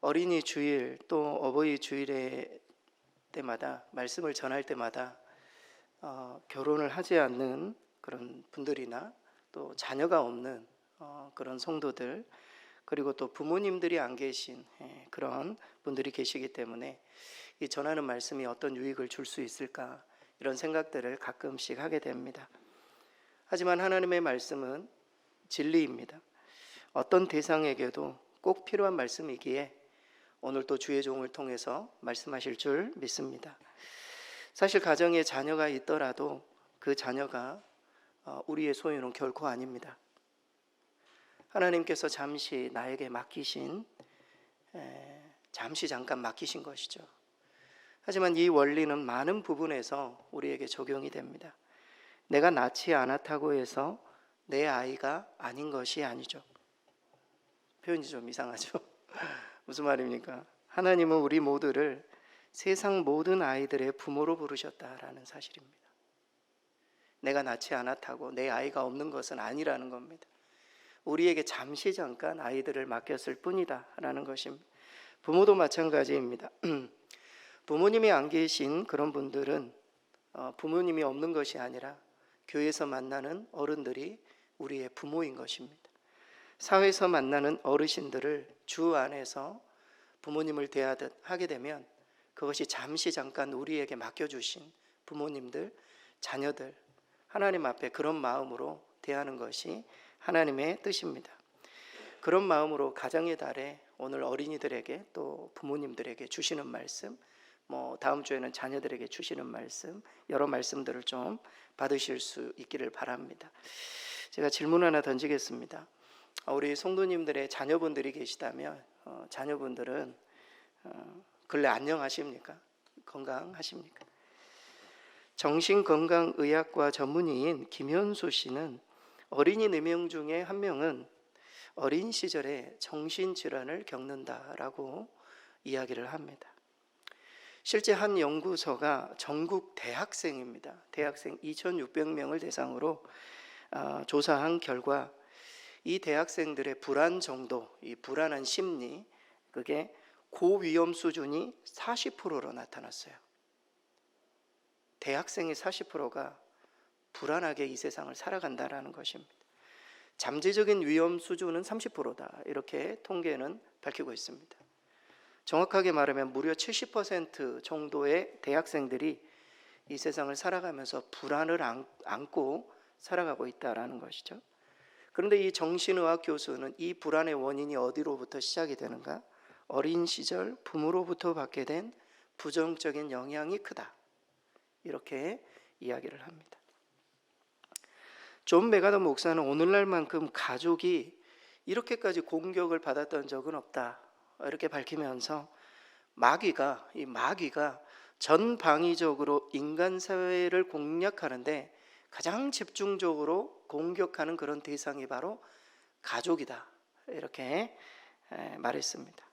어린이 주일 또 어버이 주일에 때마다 말씀을 전할 때마다 결혼을 하지 않는 그런 분들이나 또 자녀가 없는 그런 성도들, 그리고 또 부모님들이 안 계신 그런 분들이 계시기 때문에 이 전하는 말씀이 어떤 유익을 줄 수 있을까, 이런 생각들을 가끔씩 하게 됩니다. 하지만 하나님의 말씀은 진리입니다. 어떤 대상에게도 꼭 필요한 말씀이기에 오늘 또 주의 종을 통해서 말씀하실 줄 믿습니다. 사실 가정에 자녀가 있더라도 그 자녀가 우리의 소유는 결코 아닙니다. 하나님께서 잠시 나에게 맡기신, 잠시 잠깐 맡기신 것이죠. 하지만 이 원리는 많은 부분에서 우리에게 적용이 됩니다. 내가 낳지 않았다고 해서 내 아이가 아닌 것이 아니죠. 표현이 좀 이상하죠. 무슨 말입니까? 하나님은 우리 모두를 세상 모든 아이들의 부모로 부르셨다라는 사실입니다. 내가 낳지 않았다고 내 아이가 없는 것은 아니라는 겁니다. 우리에게 잠시 잠깐 아이들을 맡겼을 뿐이다 라는 것입니다. 부모도 마찬가지입니다. 부모님이 안 계신 그런 분들은 부모님이 없는 것이 아니라 교회에서 만나는 어른들이 우리의 부모인 것입니다. 사회에서 만나는 어르신들을 주 안에서 부모님을 대하듯 하게 되면 그것이 잠시 잠깐 우리에게 맡겨주신 부모님들, 자녀들, 하나님 앞에 그런 마음으로 대하는 것이 하나님의 뜻입니다. 그런 마음으로 가정의 달에 오늘 어린이들에게 또 부모님들에게 주시는 말씀, 다음 주에는 자녀들에게 주시는 말씀, 여러 말씀들을 좀 받으실 수 있기를 바랍니다. 제가 질문 하나 던지겠습니다. 우리 성도님들의 자녀분들이 계시다면 자녀분들은 근래 안녕하십니까? 건강하십니까? 정신건강의학과 전문의인 김현수 씨는 어린이 4명 중에 1명은 어린 시절에 정신질환을 겪는다라고 이야기를 합니다. 실제 한 연구소가 전국 대학생입니다. 대학생 2,600명을 대상으로 조사한 결과 이 대학생들의 불안 정도, 이 불안한 심리, 그게 고위험 수준이 40%로 나타났어요. 대학생의 40%가 불안하게 이 세상을 살아간다라는 것입니다. 잠재적인 위험 수준은 30%다, 이렇게 통계는 밝히고 있습니다. 정확하게 말하면 무려 70% 정도의 대학생들이 이 세상을 살아가면서 불안을 안고 살아가고 있다는 것이죠. 그런데 이 정신의학 교수는 이 불안의 원인이 어디로부터 시작이 되는가? 어린 시절 부모로부터 받게 된 부정적인 영향이 크다, 이렇게 이야기를 합니다. 존 메가더 목사는 오늘날만큼 가족이 이렇게까지 공격을 받았던 적은 없다, 이렇게 밝히면서 마귀가 전방위적으로 인간 사회를 공략하는데 가장 집중적으로 공격하는 그런 대상이 바로 가족이다, 이렇게 말했습니다.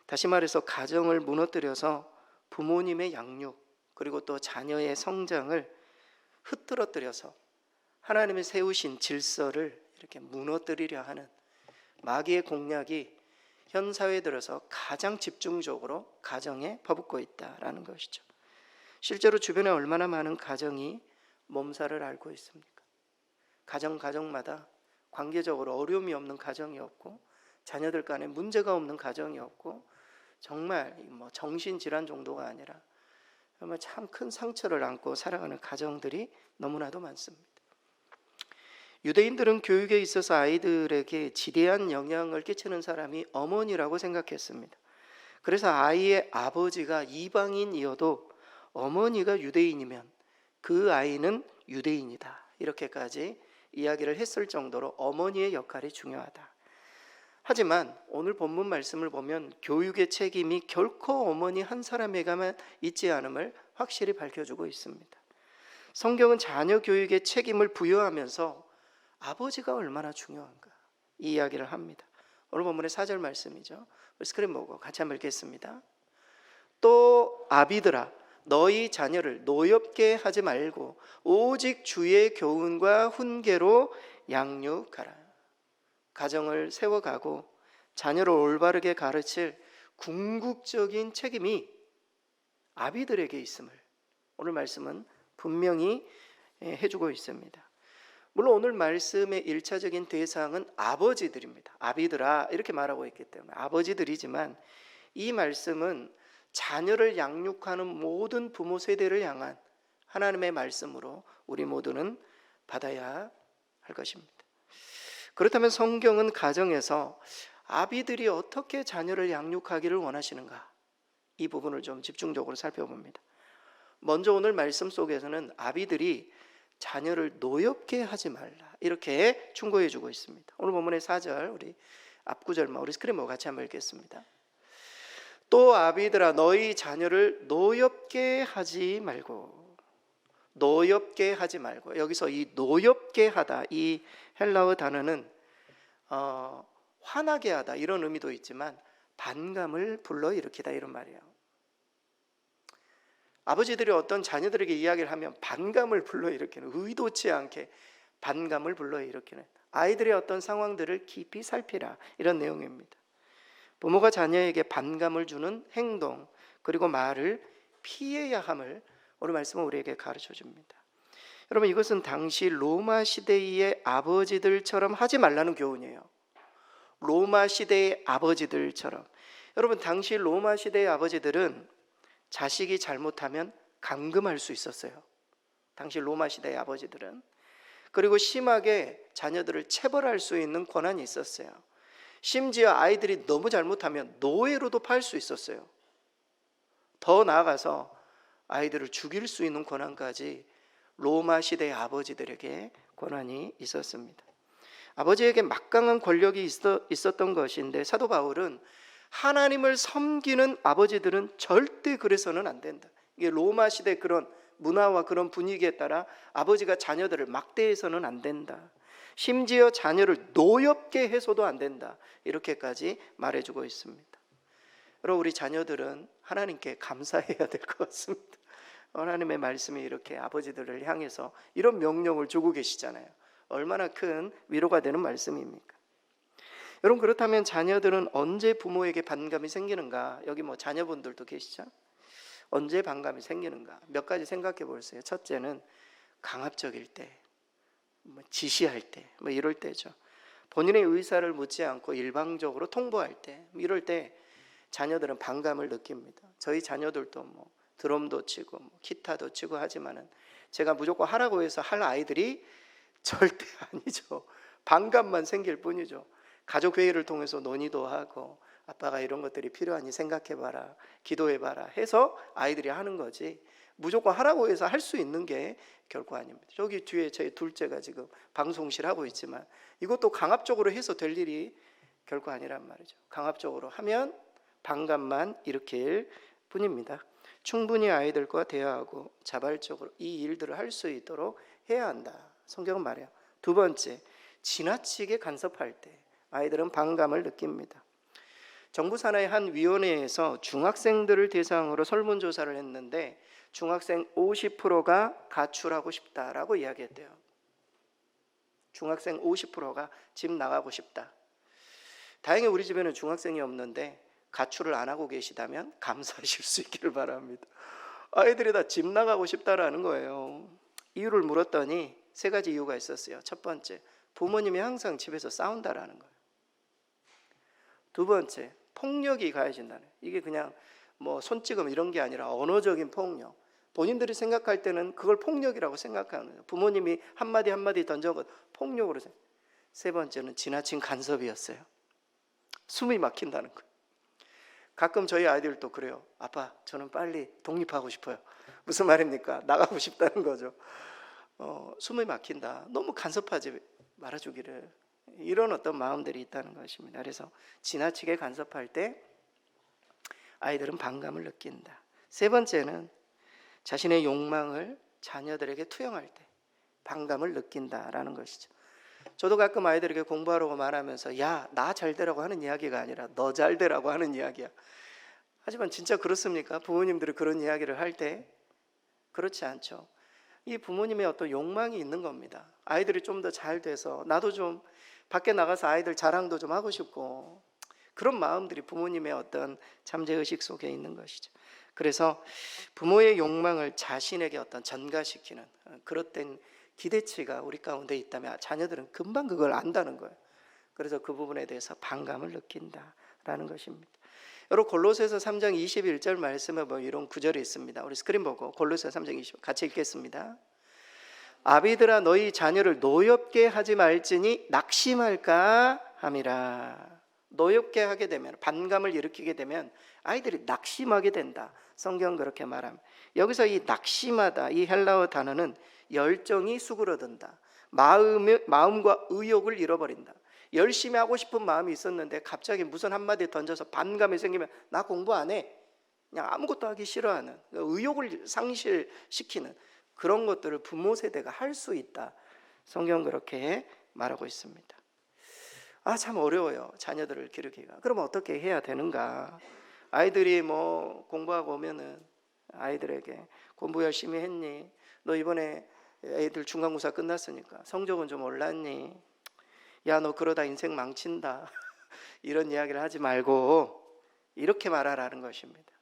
다시 말해서 가정을 무너뜨려서 부모님의 양육, 그리고 또 자녀의 성장을 흐트러뜨려서 하나님이 세우신 질서를 이렇게 무너뜨리려 하는 마귀의 공략이 현 사회에 들어서 가장 집중적으로 가정에 퍼붓고 있다라는 것이죠. 실제로 주변에 얼마나 많은 가정이 몸살을 앓고 있습니까? 가정마다 관계적으로 어려움이 없는 가정이 없고, 자녀들 간에 문제가 없는 가정이 없고, 정말 정신질환 정도가 아니라 정말 참 큰 상처를 안고 살아가는 가정들이 너무나도 많습니다. 유대인들은 교육에 있어서 아이들에게 지대한 영향을 끼치는 사람이 어머니라고 생각했습니다. 그래서 아이의 아버지가 이방인이어도 어머니가 유대인이면 그 아이는 유대인이다, 이렇게까지 이야기를 했을 정도로 어머니의 역할이 중요하다. 하지만 오늘 본문 말씀을 보면 교육의 책임이 결코 어머니 한 사람에게만 있지 않음을 확실히 밝혀주고 있습니다. 성경은 자녀 교육의 책임을 부여하면서 아버지가 얼마나 중요한가, 이 이야기를 합니다. 오늘 본문의 4절 말씀이죠. 스크린 보고 같이 한번 읽겠습니다. 또 아비들아, 너희 자녀를 노엽게 하지 말고 오직 주의 교훈과 훈계로 양육하라. 가정을 세워가고 자녀를 올바르게 가르칠 궁극적인 책임이 아비들에게 있음을 오늘 말씀은 분명히 해주고 있습니다. 물론 오늘 말씀의 1차적인 대상은 아버지들입니다. 아비들아 이렇게 말하고 있기 때문에 아버지들이지만 이 말씀은 자녀를 양육하는 모든 부모 세대를 향한 하나님의 말씀으로 우리 모두는 받아야 할 것입니다. 그렇다면 성경은 가정에서 아비들이 어떻게 자녀를 양육하기를 원하시는가? 이 부분을 좀 집중적으로 살펴봅니다. 먼저 오늘 말씀 속에서는 아비들이 자녀를 노엽게 하지 말라 이렇게 충고해 주고 있습니다. 오늘 본문의 4절 우리 앞구절만 우리 스크린 보고 같이 한번 읽겠습니다. 또 아비들아 너희 자녀를 노엽게 하지 말고 노엽게 하지 말고 여기서 이 노엽게 하다 이 헬라어 단어는 화나게 하다 이런 의미도 있지만 반감을 불러일으키다 이런 말이에요. 아버지들이 어떤 자녀들에게 이야기를 하면 반감을 불러일으키는 의도치 않게 반감을 불러일으키는 아이들의 어떤 상황들을 깊이 살피라 이런 내용입니다. 부모가 자녀에게 반감을 주는 행동 그리고 말을 피해야 함을 오늘 말씀은 우리에게 가르쳐 줍니다. 여러분 이것은 당시 로마 시대의 아버지들처럼 하지 말라는 교훈이에요. 로마 시대의 아버지들처럼 여러분 당시 로마 시대의 아버지들은 자식이 잘못하면 감금할 수 있었어요. 당시 로마 시대의 아버지들은 그리고 심하게 자녀들을 체벌할 수 있는 권한이 있었어요. 심지어 아이들이 너무 잘못하면 노예로도 팔 수 있었어요. 더 나아가서 아이들을 죽일 수 있는 권한까지 로마 시대의 아버지들에게 권한이 있었습니다. 아버지에게 막강한 권력이 있었던 것인데 사도 바울은 하나님을 섬기는 아버지들은 절대 그래서는 안 된다. 이게 로마 시대 그런 문화와 그런 분위기에 따라 아버지가 자녀들을 막대해서는 안 된다. 심지어 자녀를 노엽게 해서도 안 된다. 이렇게까지 말해주고 있습니다. 여러분 우리 자녀들은 하나님께 감사해야 될 것 같습니다. 하나님의 말씀이 이렇게 아버지들을 향해서 이런 명령을 주고 계시잖아요. 얼마나 큰 위로가 되는 말씀입니까? 여러분 그렇다면 자녀들은 언제 부모에게 반감이 생기는가? 여기 뭐 자녀분들도 계시죠? 언제 반감이 생기는가? 몇 가지 생각해 보세요. 첫째는 강압적일 때, 지시할 때, 이럴 때죠. 본인의 의사를 묻지 않고 일방적으로 통보할 때, 이럴 때 자녀들은 반감을 느낍니다. 저희 자녀들도 드럼도 치고 기타도 치고 하지만은 제가 무조건 하라고 해서 할 아이들이 절대 아니죠. 반감만 생길 뿐이죠. 가족회의를 통해서 논의도 하고 아빠가 이런 것들이 필요하니 생각해봐라 기도해봐라 해서 아이들이 하는 거지 무조건 하라고 해서 할 수 있는 게 결코 아닙니다. 저기 뒤에 제 둘째가 지금 방송실 하고 있지만 이것도 강압적으로 해서 될 일이 결코 아니란 말이죠. 강압적으로 하면 반감만 일으킬 뿐입니다. 충분히 아이들과 대화하고 자발적으로 이 일들을 할 수 있도록 해야 한다. 성경은 말해요. 두 번째, 지나치게 간섭할 때 아이들은 반감을 느낍니다. 정부 산하의 한 위원회에서 중학생들을 대상으로 설문조사를 했는데 중학생 50%가 가출하고 싶다라고 이야기했대요. 중학생 50%가 집 나가고 싶다. 다행히 우리 집에는 중학생이 없는데 가출을 안 하고 계시다면 감사하실 수 있기를 바랍니다. 아이들이 다 집 나가고 싶다라는 거예요. 이유를 물었더니 세 가지 이유가 있었어요. 첫 번째, 부모님이 항상 집에서 싸운다라는 거예요. 두 번째, 폭력이 가해진다는 거예요. 이게 그냥 손찌검 이런 게 아니라 언어적인 폭력. 본인들이 생각할 때는 그걸 폭력이라고 생각하는 거예요. 부모님이 한마디 한마디 던져온 것 폭력으로 생각해요. 세 번째는 지나친 간섭이었어요. 숨이 막힌다는 거예요. 가끔 저희 아이들도 그래요. 아빠, 저는 빨리 독립하고 싶어요. 무슨 말입니까? 나가고 싶다는 거죠. 숨이 막힌다. 너무 간섭하지 말아주기를. 이런 어떤 마음들이 있다는 것입니다. 그래서 지나치게 간섭할 때 아이들은 반감을 느낀다. 세 번째는 자신의 욕망을 자녀들에게 투영할 때 반감을 느낀다라는 것이죠. 저도 가끔 아이들에게 공부하라고 말하면서 야, 나 잘 되라고 하는 이야기가 아니라 너 잘 되라고 하는 이야기야. 하지만 진짜 그렇습니까? 부모님들이 그런 이야기를 할 때 그렇지 않죠. 이 부모님의 어떤 욕망이 있는 겁니다. 아이들이 좀 더 잘 돼서 나도 좀 밖에 나가서 아이들 자랑도 좀 하고 싶고 그런 마음들이 부모님의 어떤 잠재의식 속에 있는 것이죠. 그래서 부모의 욕망을 자신에게 어떤 전가시키는 그릇된 기대치가 우리 가운데 있다면 자녀들은 금방 그걸 안다는 거예요. 그래서 그 부분에 대해서 반감을 느낀다라는 것입니다. 여러분 골로새서 3장 21절 말씀에 보면 이런 구절이 있습니다. 우리 스크린 보고 골로새 3장 20 같이 읽겠습니다. 아비들아 너희 자녀를 노엽게 하지 말지니 낙심할까 함이라. 노엽게 하게 되면 반감을 일으키게 되면 아이들이 낙심하게 된다. 성경 그렇게 말합니다. 여기서 이 낙심하다 이 헬라어 단어는 열정이 수그러든다. 마음과 의욕을 잃어버린다. 열심히 하고 싶은 마음이 있었는데 갑자기 무슨 한마디 던져서 반감이 생기면 나 공부 안 해. 그냥 아무것도 하기 싫어하는 의욕을 상실시키는 그런 것들을 부모 세대가 할 수 있다. 성경 그렇게 말하고 있습니다. 참 어려워요. 자녀들을 기르기가. 그럼 어떻게 해야 되는가? 아이들이 뭐 공부하고 오면은 아이들에게 공부 열심히 했니? 너 이번에 애들 중간고사 끝났으니까 성적은 좀 올랐니? 야, 너 그러다 인생 망친다. 이런 이야기를 하지 말고 이렇게 말하라는 것입니다.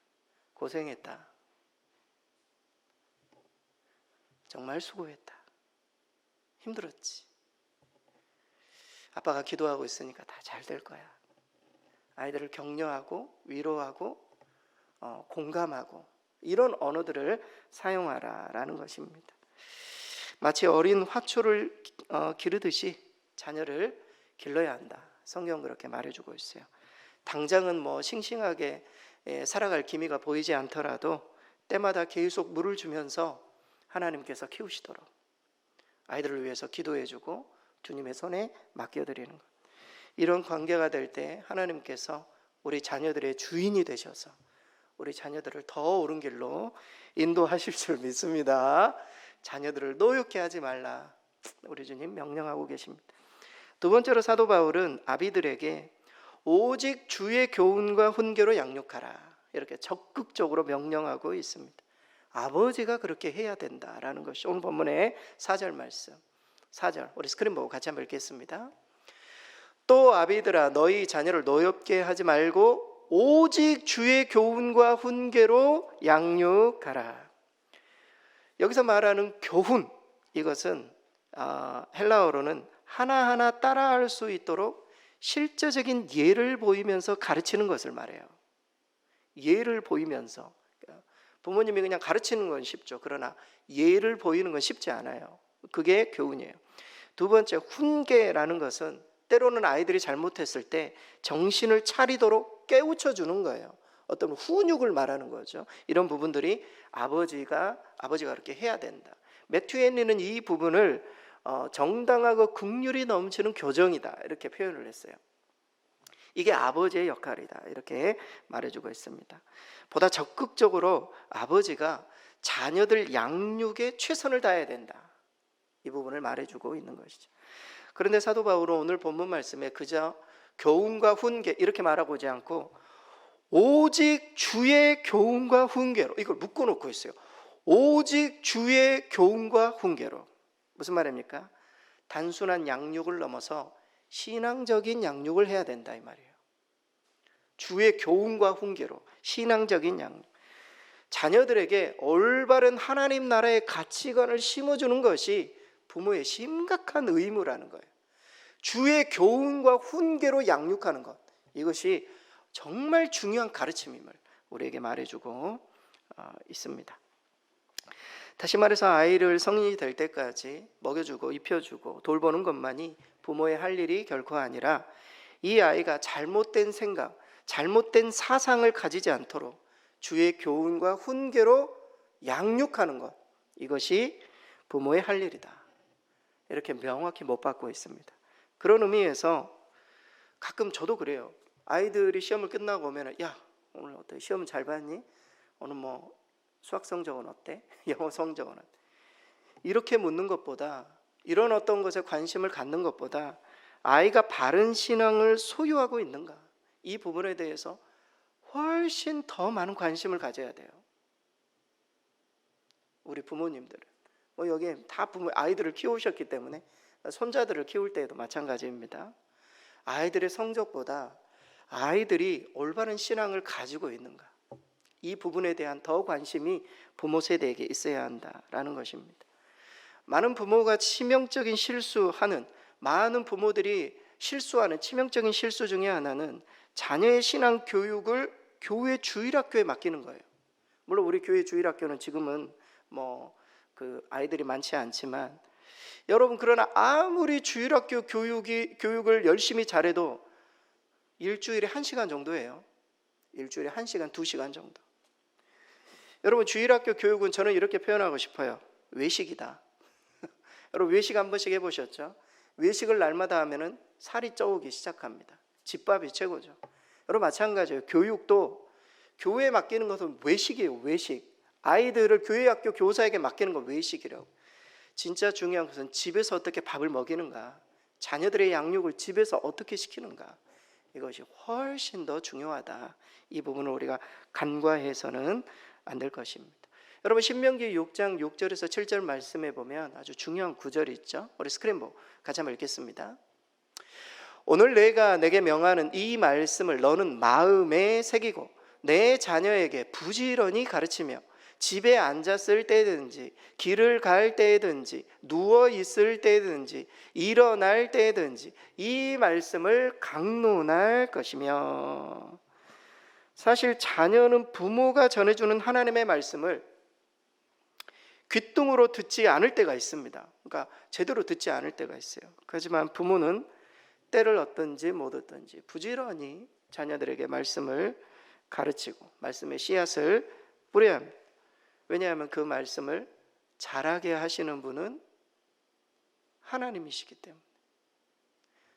고생했다. 정말 수고했다. 힘들었지. 아빠가 기도하고 있으니까 다 잘 될 거야. 아이들을 격려하고 위로하고 공감하고 이런 언어들을 사용하라라는 것입니다. 마치 어린 화초를 기르듯이 자녀를 길러야 한다. 성경 그렇게 말해주고 있어요. 당장은 뭐 싱싱하게 살아갈 기미가 보이지 않더라도 때마다 계속 물을 주면서 하나님께서 키우시도록 아이들을 위해서 기도해주고 주님의 손에 맡겨드리는 것. 이런 관계가 될 때 하나님께서 우리 자녀들의 주인이 되셔서 우리 자녀들을 더 옳은 길로 인도하실 줄 믿습니다. 자녀들을 노엽게 하지 말라. 우리 주님 명령하고 계십니다. 두 번째로 사도 바울은 아비들에게 오직 주의 교훈과 훈계로 양육하라. 이렇게 적극적으로 명령하고 있습니다. 아버지가 그렇게 해야 된다라는 것이 오늘 본문의 4절 말씀. 4절 우리 스크린 보고 같이 한번 읽겠습니다. 또 아비들아 너희 자녀를 노엽게 하지 말고 오직 주의 교훈과 훈계로 양육하라. 여기서 말하는 교훈, 이것은 헬라어로는 하나하나 따라할 수 있도록 실제적인 예를 보이면서 가르치는 것을 말해요. 예를 보이면서. 부모님이 그냥 가르치는 건 쉽죠. 그러나 예를 보이는 건 쉽지 않아요. 그게 교훈이에요. 두 번째, 훈계라는 것은 때로는 아이들이 잘못했을 때 정신을 차리도록 깨우쳐 주는 거예요. 어떤 훈육을 말하는 거죠. 이런 부분들이 아버지가 그렇게 해야 된다. 매튜 헨리는 이 부분을 정당하고 긍휼이 넘치는 교정이다 이렇게 표현을 했어요. 이게 아버지의 역할이다 이렇게 말해주고 있습니다. 보다 적극적으로 아버지가 자녀들 양육에 최선을 다해야 된다. 이 부분을 말해주고 있는 것이죠. 그런데 사도 바울은 오늘 본문 말씀에 그저 교훈과 훈계 이렇게 말하고 오지 않고 오직 주의 교훈과 훈계로 이걸 묶어놓고 있어요. 오직 주의 교훈과 훈계로. 무슨 말입니까? 단순한 양육을 넘어서 신앙적인 양육을 해야 된다 이 말이에요. 주의 교훈과 훈계로 신앙적인 양육. 자녀들에게 올바른 하나님 나라의 가치관을 심어주는 것이 부모의 심각한 의무라는 거예요. 주의 교훈과 훈계로 양육하는 것, 이것이 정말 중요한 가르침임을 우리에게 말해주고 있습니다. 다시 말해서 아이를 성인이 될 때까지 먹여주고 입혀주고 돌보는 것만이 부모의 할 일이 결코 아니라 이 아이가 잘못된 생각, 잘못된 사상을 가지지 않도록 주의 교훈과 훈계로 양육하는 것, 이것이 부모의 할 일이다. 이렇게 명확히 못 받고 있습니다. 그런 의미에서 가끔 저도 그래요. 아이들이 시험을 끝나고 오면 야 오늘 어때? 시험은 잘 봤니? 오늘 뭐 수학 성적은 어때? 영어 성적은 어때? 이렇게 묻는 것보다 이런 어떤 것에 관심을 갖는 것보다 아이가 바른 신앙을 소유하고 있는가? 이 부분에 대해서 훨씬 더 많은 관심을 가져야 돼요. 우리 부모님들은 뭐 여기에 다 부모 아이들을 키우셨기 때문에 손자들을 키울 때에도 마찬가지입니다. 아이들의 성적보다 아이들이 올바른 신앙을 가지고 있는가, 이 부분에 대한 더 관심이 부모 세대에게 있어야 한다라는 것입니다. 많은 부모가 치명적인 실수하는, 많은 부모들이 실수하는 치명적인 실수 중에 하나는 자녀의 신앙 교육을 교회 주일학교에 맡기는 거예요. 물론 우리 교회 주일학교는 지금은 그 아이들이 많지 않지만, 여러분, 그러나 아무리 주일학교 교육을 열심히 잘해도 일주일에 1시간 정도예요. 일주일에 1시간, 2시간 정도. 여러분, 주일학교 교육은 저는 이렇게 표현하고 싶어요. 외식이다. 여러분, 외식 한 번씩 해보셨죠? 외식을 날마다 하면은 살이 쪄오기 시작합니다. 집밥이 최고죠. 여러분, 마찬가지예요. 교육도 교회에 맡기는 것은 외식이에요. 외식. 아이들을 교회 학교 교사에게 맡기는 건 외식이라고. 진짜 중요한 것은 집에서 어떻게 밥을 먹이는가, 자녀들의 양육을 집에서 어떻게 시키는가, 이것이 훨씬 더 중요하다. 이 부분을 우리가 간과해서는 안 될 것입니다. 여러분, 신명기 6장 6절에서 7절 말씀해 보면 아주 중요한 구절이 있죠. 우리 스크린 보고 같이 한번 읽겠습니다. 오늘 내가 내게 명하는 이 말씀을 너는 마음에 새기고 내 자녀에게 부지런히 가르치며 집에 앉았을 때든지 길을 갈 때든지 누워 있을 때든지 일어날 때든지 이 말씀을 강론할 것이며. 사실 자녀는 부모가 전해주는 하나님의 말씀을 귓등으로 듣지 않을 때가 있습니다. 그러니까 제대로 듣지 않을 때가 있어요. 하지만 부모는 때를 얻든지 못 얻든지 부지런히 자녀들에게 말씀을 가르치고 말씀의 씨앗을 뿌려야 합니다. 왜냐하면 그 말씀을 자라게 하시는 분은 하나님이시기 때문에.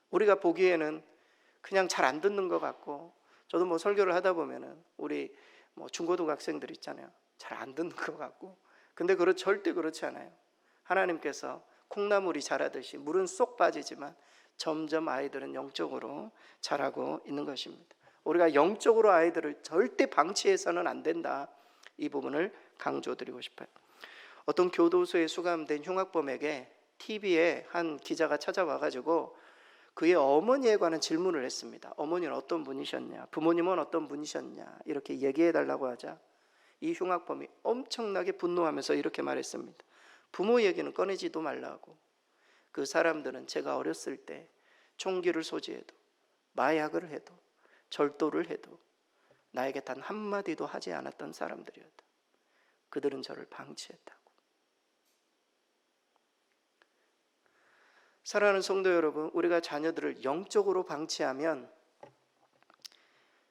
우리가 보기에는 그냥 잘 안 듣는 것 같고, 저도 설교를 하다 보면은 우리 중고등학생들 있잖아요. 잘 안 듣는 것 같고, 근데 절대 그렇지 않아요. 하나님께서 콩나물이 자라듯이 물은 쏙 빠지지만 점점 아이들은 영적으로 자라고 있는 것입니다. 우리가 영적으로 아이들을 절대 방치해서는 안 된다. 이 부분을 강조드리고 싶어요. 어떤 교도소에 수감된 흉악범에게 TV에 한 기자가 찾아와가지고 그의 어머니에 관한 질문을 했습니다. 어머니는 어떤 분이셨냐, 부모님은 어떤 분이셨냐, 이렇게 얘기해달라고 하자 이 흉악범이 엄청나게 분노하면서 이렇게 말했습니다. 부모 얘기는 꺼내지도 말라고. 그 사람들은 제가 어렸을 때 총기를 소지해도 마약을 해도 절도를 해도 나에게 단 한마디도 하지 않았던 사람들이었다. 그들은 저를 방치했다고. 사랑하는 성도 여러분, 우리가 자녀들을 영적으로 방치하면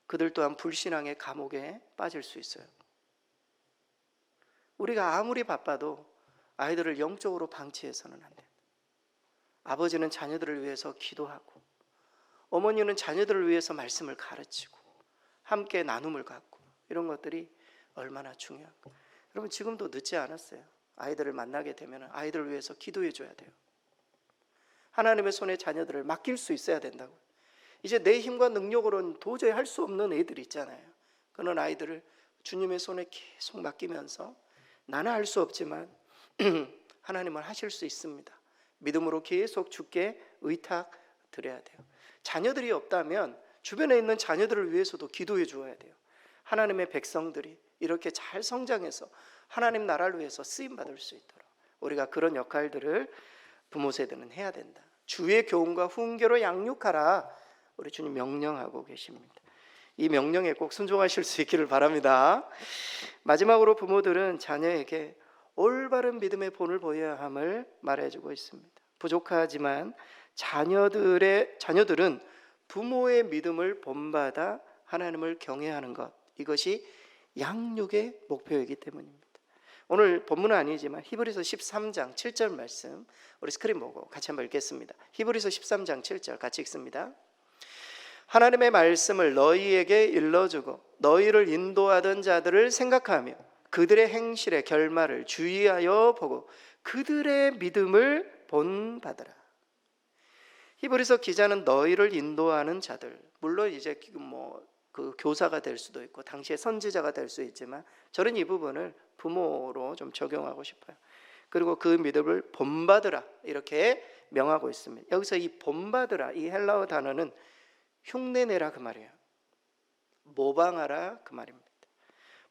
그들 또한 불신앙의 감옥에 빠질 수 있어요. 우리가 아무리 바빠도 아이들을 영적으로 방치해서는 안 돼요. 아버지는 자녀들을 위해서 기도하고, 어머니는 자녀들을 위해서 말씀을 가르치고 함께 나눔을 갖고, 이런 것들이 얼마나 중요한가. 여러분, 지금도 늦지 않았어요. 아이들을 만나게 되면 아이들을 위해서 기도해 줘야 돼요. 하나님의 손에 자녀들을 맡길 수 있어야 된다고. 이제 내 힘과 능력으로는 도저히 할 수 없는 애들이 있잖아요. 그런 아이들을 주님의 손에 계속 맡기면서 나는 할 수 없지만 하나님은 하실 수 있습니다. 믿음으로 계속 주께 의탁 드려야 돼요. 자녀들이 없다면 주변에 있는 자녀들을 위해서도 기도해 주어야 돼요. 하나님의 백성들이 이렇게 잘 성장해서 하나님 나라를 위해서 쓰임받을 수 있도록 우리가 그런 역할들을 부모 세대는 해야 된다. 주의 교훈과 훈계로 양육하라. 우리 주님 명령하고 계십니다. 이 명령에 꼭 순종하실 수 있기를 바랍니다. 마지막으로 부모들은 자녀에게 올바른 믿음의 본을 보여야 함을 말해주고 있습니다. 부족하지만 자녀들은 부모의 믿음을 본받아 하나님을 경외하는 것, 이것이 양육의 목표이기 때문입니다. 오늘 본문은 아니지만 히브리서 13장 7절 말씀 우리 스크린 보고 같이 한번 읽겠습니다. 히브리서 13장 7절 같이 읽습니다. 하나님의 말씀을 너희에게 일러주고 너희를 인도하던 자들을 생각하며 그들의 행실의 결말을 주의하여 보고 그들의 믿음을 본받으라. 히브리서 기자는 너희를 인도하는 자들, 물론 이제 그 교사가 될 수도 있고 당시에 선지자가 될 수 있지만 저는 이 부분을 부모로 좀 적용하고 싶어요. 그리고 그 믿음을 본받으라 이렇게 명하고 있습니다. 여기서 이 본받으라, 이 헬라어 단어는 흉내내라 그 말이에요. 모방하라 그 말입니다.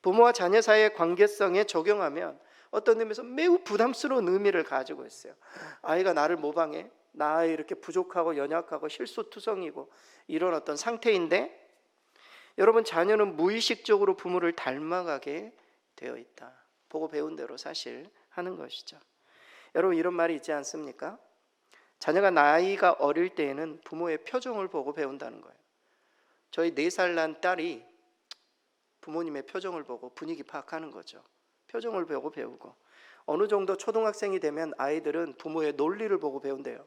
부모와 자녀 사이의 관계성에 적용하면 어떤 의미에서 매우 부담스러운 의미를 가지고 있어요. 아이가 나를 모방해, 나 이렇게 부족하고 연약하고 실수투성이고 이런 어떤 상태인데, 여러분 자녀는 무의식적으로 부모를 닮아가게 되어 있다. 보고 배운 대로 사실 하는 것이죠. 여러분 이런 말이 있지 않습니까? 자녀가 나이가 어릴 때에는 부모의 표정을 보고 배운다는 거예요. 저희 4살 난 딸이 부모님의 표정을 보고 분위기 파악하는 거죠. 표정을 보고 배우고, 어느 정도 초등학생이 되면 아이들은 부모의 논리를 보고 배운대요.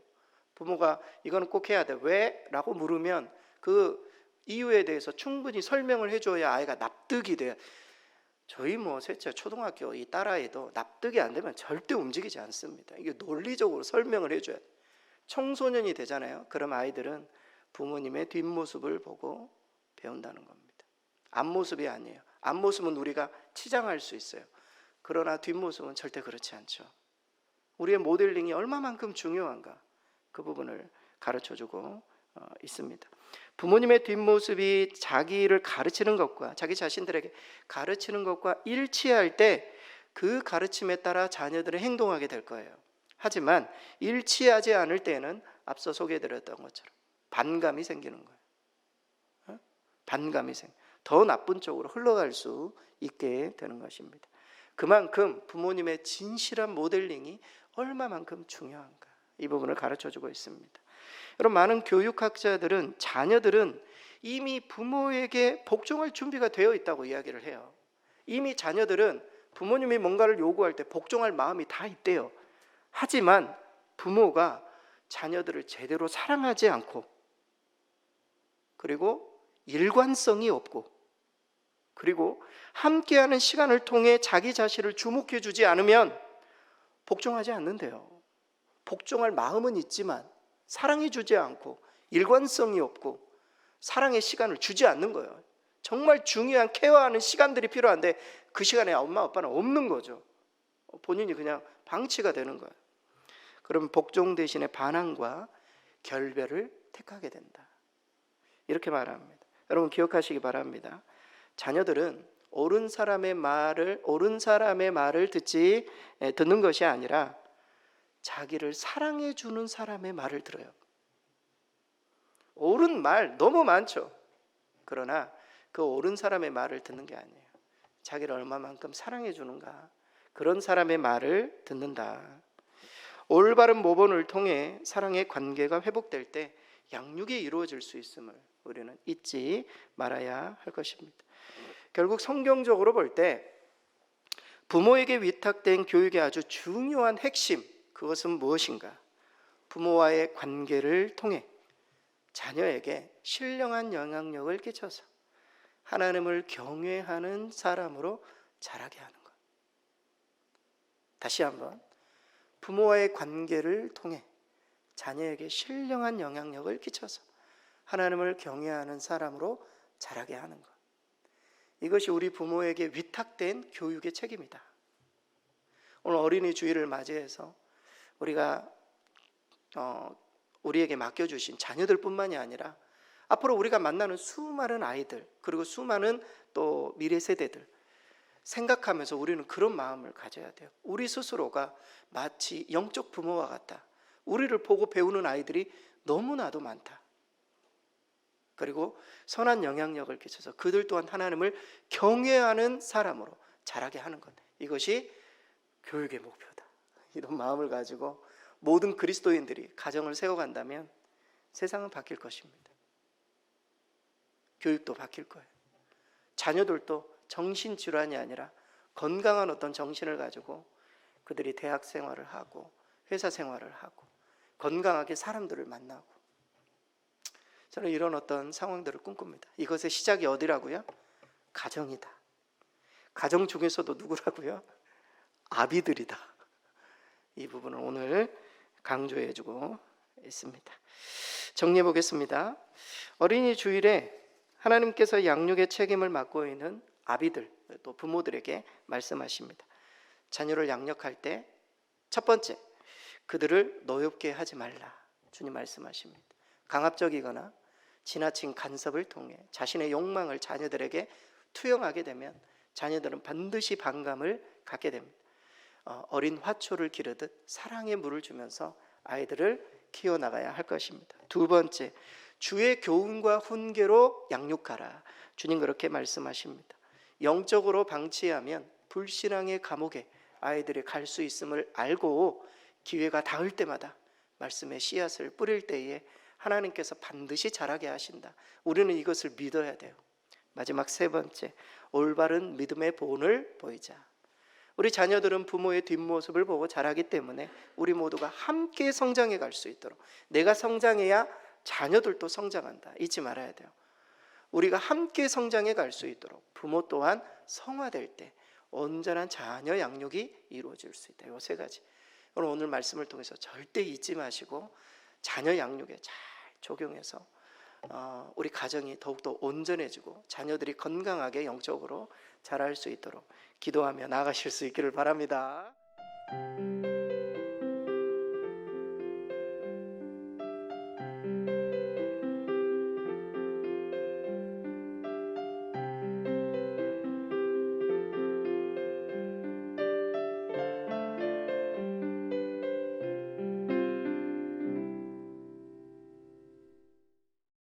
부모가 이거는 꼭 해야 돼. 왜? 라고 물으면 그 이유에 대해서 충분히 설명을 해줘야 아이가 납득이 돼요. 저희 셋째 초등학교 이 딸아이도 납득이 안 되면 절대 움직이지 않습니다. 이게 논리적으로 설명을 해줘야 돼요. 청소년이 되잖아요. 그럼 아이들은 부모님의 뒷모습을 보고 배운다는 겁니다. 앞모습이 아니에요. 앞모습은 우리가 치장할 수 있어요. 그러나 뒷모습은 절대 그렇지 않죠. 우리의 모델링이 얼마만큼 중요한가, 그 부분을 가르쳐주고 있습니다. 부모님의 뒷모습이 자기를 가르치는 것과 자기 자신들에게 가르치는 것과 일치할 때 그 가르침에 따라 자녀들은 행동하게 될 거예요. 하지만 일치하지 않을 때는 앞서 소개해드렸던 것처럼 반감이 생기는 거예요. 반감이 더 나쁜 쪽으로 흘러갈 수 있게 되는 것입니다. 그만큼 부모님의 진실한 모델링이 얼마만큼 중요한가, 이 부분을 가르쳐주고 있습니다. 여러분 많은 교육학자들은 자녀들은 이미 부모에게 복종할 준비가 되어 있다고 이야기를 해요. 이미 자녀들은 부모님이 뭔가를 요구할 때 복종할 마음이 다 있대요. 하지만 부모가 자녀들을 제대로 사랑하지 않고, 그리고 일관성이 없고, 그리고 함께하는 시간을 통해 자기 자신을 주목해 주지 않으면 복종하지 않는데요. 복종할 마음은 있지만 사랑해 주지 않고 일관성이 없고 사랑의 시간을 주지 않는 거예요. 정말 중요한 케어하는 시간들이 필요한데 그 시간에 엄마 아빠는 없는 거죠. 본인이 그냥 방치가 되는 거예요. 그럼 복종 대신에 반항과 결별을 택하게 된다, 이렇게 말합니다. 여러분 기억하시기 바랍니다. 자녀들은 옳은 사람의 말을 듣는 것이 아니라 자기를 사랑해 주는 사람의 말을 들어요. 옳은 말 너무 많죠. 그러나 그 옳은 사람의 말을 듣는 게 아니에요. 자기를 얼마만큼 사랑해 주는가, 그런 사람의 말을 듣는다. 올바른 모본을 통해 사랑의 관계가 회복될 때 양육이 이루어질 수 있음을 우리는 잊지 말아야 할 것입니다. 결국 성경적으로 볼 때 부모에게 위탁된 교육의 아주 중요한 핵심, 그것은 무엇인가? 부모와의 관계를 통해 자녀에게 신령한 영향력을 끼쳐서 하나님을 경외하는 사람으로 자라게 하는 것. 다시 한번, 부모와의 관계를 통해 자녀에게 신령한 영향력을 끼쳐서 하나님을 경외하는 사람으로 자라게 하는 것. 이것이 우리 부모에게 위탁된 교육의 책임이다. 오늘 어린이 주일을 맞이해서 우리가 우리에게 맡겨주신 자녀들뿐만이 아니라 앞으로 우리가 만나는 수많은 아이들, 그리고 수많은 또 미래 세대들 생각하면서 우리는 그런 마음을 가져야 돼요. 우리 스스로가 마치 영적 부모와 같다. 우리를 보고 배우는 아이들이 너무나도 많다. 그리고 선한 영향력을 끼쳐서 그들 또한 하나님을 경외하는 사람으로 자라게 하는 것, 이것이 교육의 목표다. 이런 마음을 가지고 모든 그리스도인들이 가정을 세워간다면 세상은 바뀔 것입니다. 교육도 바뀔 거예요. 자녀들도 정신질환이 아니라 건강한 어떤 정신을 가지고 그들이 대학 생활을 하고 회사 생활을 하고 건강하게 사람들을 만나고, 저는 이런 어떤 상황들을 꿈꿉니다. 이것의 시작이 어디라고요? 가정이다. 가정 중에서도 누구라고요? 아비들이다. 이 부분을 오늘 강조해주고 있습니다. 정리해 보겠습니다. 어린이 주일에 하나님께서 양육의 책임을 맡고 있는 아비들, 또 부모들에게 말씀하십니다. 자녀를 양육할 때 첫 번째, 그들을 노엽게 하지 말라. 주님 말씀하십니다. 강압적이거나 지나친 간섭을 통해 자신의 욕망을 자녀들에게 투영하게 되면 자녀들은 반드시 반감을 갖게 됩니다. 어린 화초를 기르듯 사랑의 물을 주면서 아이들을 키워나가야 할 것입니다. 두 번째, 주의 교훈과 훈계로 양육하라. 주님 그렇게 말씀하십니다. 영적으로 방치하면 불신앙의 감옥에 아이들이 갈 수 있음을 알고 기회가 닿을 때마다 말씀의 씨앗을 뿌릴 때에 하나님께서 반드시 자라게 하신다. 우리는 이것을 믿어야 돼요. 마지막 세 번째, 올바른 믿음의 본을 보이자. 우리 자녀들은 부모의 뒷모습을 보고 자라기 때문에 우리 모두가 함께 성장해 갈 수 있도록, 내가 성장해야 자녀들도 성장한다, 잊지 말아야 돼요. 우리가 함께 성장해 갈 수 있도록 부모 또한 성화될 때 온전한 자녀 양육이 이루어질 수 있다. 이 세 가지 오늘 말씀을 통해서 절대 잊지 마시고 자녀 양육에 잘 적용해서 우리 가정이 더욱더 온전해지고 자녀들이 건강하게 영적으로 자랄 수 있도록 기도하며 나아가실 수 있기를 바랍니다.